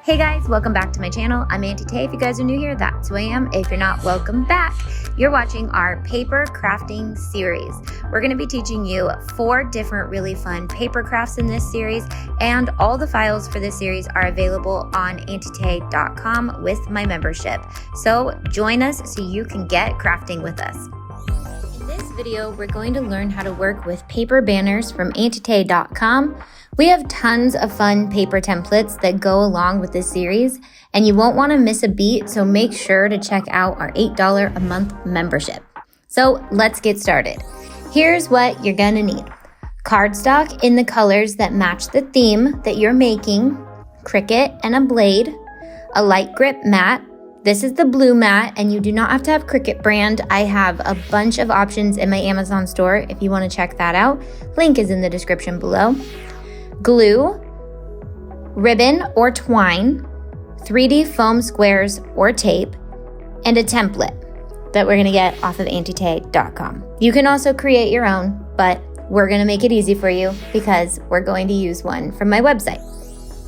Hey guys, welcome back to my channel. I'm Auntie Tay. If you guys are new here, that's who I am. If you're not, welcome back. You're watching our paper crafting series. We're going to be teaching you 4 different really fun paper crafts in this series, and all the files for this series are available on auntietay.com with my membership. So join us so you can get crafting with us. In this video, we're going to learn how to work with paper banners from auntietay.com. We have tons of fun paper templates that go along with this series, and you won't want to miss a beat, so make sure to check out our $8 a month membership. So let's get started. Here's what you're gonna need. Cardstock in the colors that match the theme that you're making, Cricut and a blade, a light grip mat. This is the blue mat, and you do not have to have Cricut brand. I have a bunch of options in my Amazon store if you want to check that out. Link is in the description below. Glue, ribbon or twine, 3D foam squares or tape, and a template that we're gonna get off of auntietay.com. You can also create your own, but we're gonna make it easy for you because we're going to use one from my website.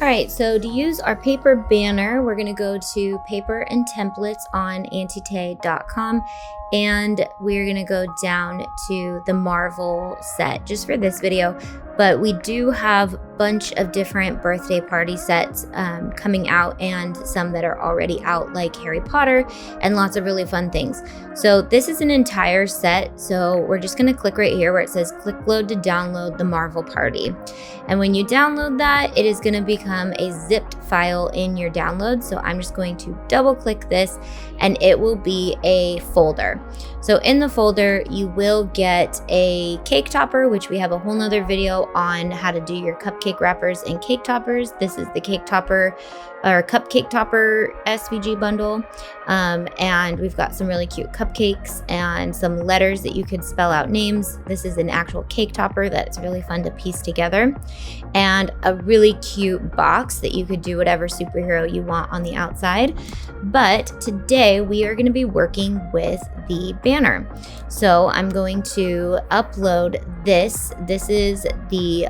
All right, so to use our paper banner, we're gonna go to paper and templates on auntietay.com, and we're gonna go down to the Marvel set just for this video. But we do have a bunch of different birthday party sets coming out, and some that are already out, like Harry Potter, and lots of really fun things. So this is an entire set, so we're just gonna click right here where it says click load to download the Marvel Party. And when you download that, it is gonna become a zipped file in your download. So I'm just going to double click this, and it will be a folder. So in the folder, you will get a cake topper, which we have a whole nother video on how to do your cupcake wrappers and cake toppers. This is the cake topper or cupcake topper SVG bundle. And we've got some really cute cupcakes and some letters that you could spell out names. This is an actual cake topper that's really fun to piece together, and a really cute box that you could do whatever superhero you want on the outside. But today we are going to be working with the banner. So I'm going to upload this. This is the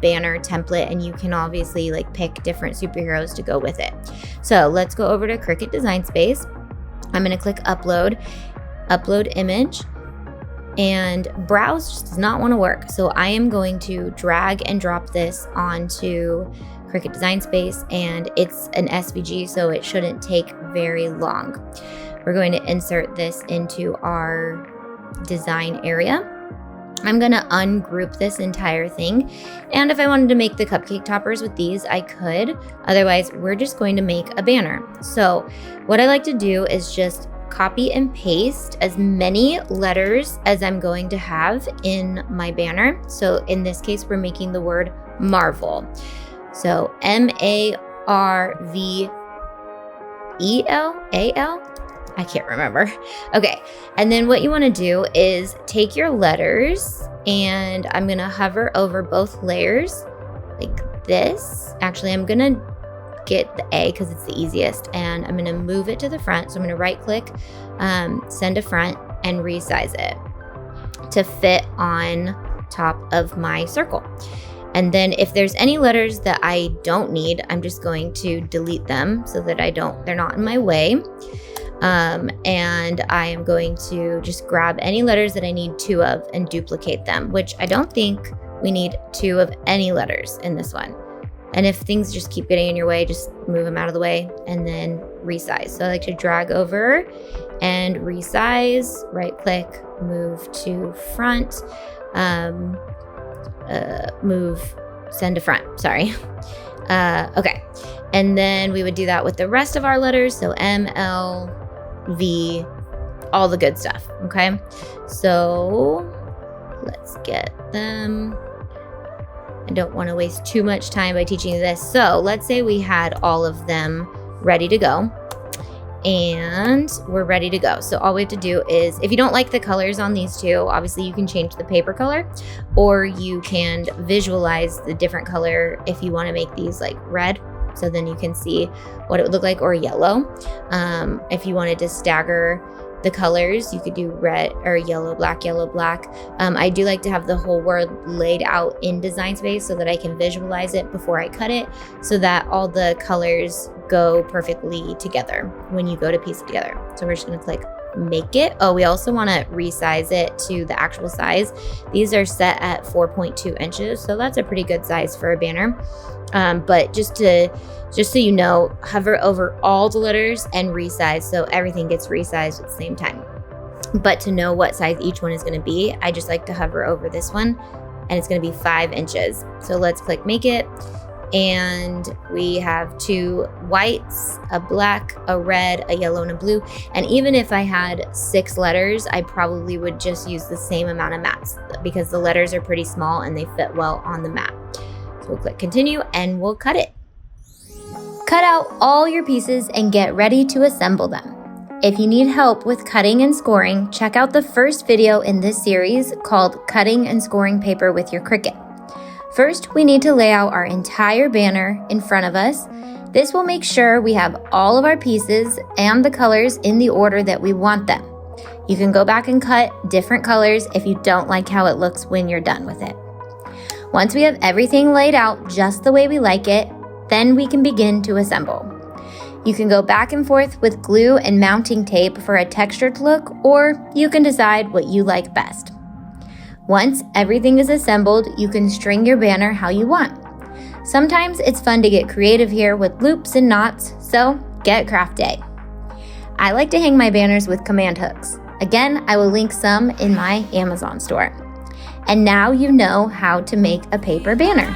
banner template, and you can obviously like pick different superheroes to go with it. So let's go over to Cricut Design Space. I'm going to click upload image, and browse just does not want to work. So I am going to drag and drop this onto Cricut Design Space, and it's an SVG, so it shouldn't take very long. We're going to insert this into our design area. I'm gonna ungroup this entire thing, and if I wanted to make the cupcake toppers with these, I could. Otherwise, we're just going to make a banner. So what I like to do is just copy and paste as many letters as I'm going to have in my banner. So in this case, we're making the word Marvel. So M-A-R-V-E-L-A-L? I can't remember. Okay, and then what you want to do is take your letters, and I'm going to hover over both layers like this. Actually, I'm going to get the A because it's the easiest, and I'm going to move it to the front. So I'm going to right click, send to front, and resize it to fit on top of my circle. And then if there's any letters that I don't need, I'm just going to delete them so that they're not in my way. And I am going to just grab any letters that I need 2 of and duplicate them, which I don't think we need 2 of any letters in this one. And if things just keep getting in your way, just move them out of the way and then resize. So I like to drag over and resize, right click, move to front, send to front, sorry. Okay, and then we would do that with the rest of our letters. So M, L, V, all the good stuff, okay? So let's get them. I don't want to waste too much time by teaching you this. So let's say we had all of them ready to go, and we're ready to go. So all we have to do is, if you don't like the colors on these 2, obviously you can change the paper color, or you can visualize the different color if you want to make these like red. So then you can see what it would look like, or yellow. If you wanted to stagger the colors. You could do red or yellow, black, yellow, black. I do like to have the whole word laid out in Design Space so that I can visualize it before I cut it, so that all the colors go perfectly together when you go to piece it together. So we're just gonna click make it. Oh, we also want to resize it to the actual size. These are set at 4.2 inches, so that's a pretty good size for a banner. But just so you know, hover over all the letters and resize, so everything gets resized at the same time. But to know what size each one is going to be, I just like to hover over this one, and it's going to be 5 inches. So let's click make it. And we have 2 whites, a black, a red, a yellow, and a blue. And even if I had 6 letters, I probably would just use the same amount of mats because the letters are pretty small and they fit well on the mat. So we'll click continue and we'll cut it. Cut out all your pieces and get ready to assemble them. If you need help with cutting and scoring, check out the first video in this series called Cutting and Scoring Paper with Your Cricut. First, we need to lay out our entire banner in front of us. This will make sure we have all of our pieces and the colors in the order that we want them. You can go back and cut different colors if you don't like how it looks when you're done with it. Once we have everything laid out just the way we like it, then we can begin to assemble. You can go back and forth with glue and mounting tape for a textured look, or you can decide what you like best. Once everything is assembled, you can string your banner how you want. Sometimes it's fun to get creative here with loops and knots, so get crafty. I like to hang my banners with command hooks. Again, I will link some in my Amazon store. And now you know how to make a paper banner.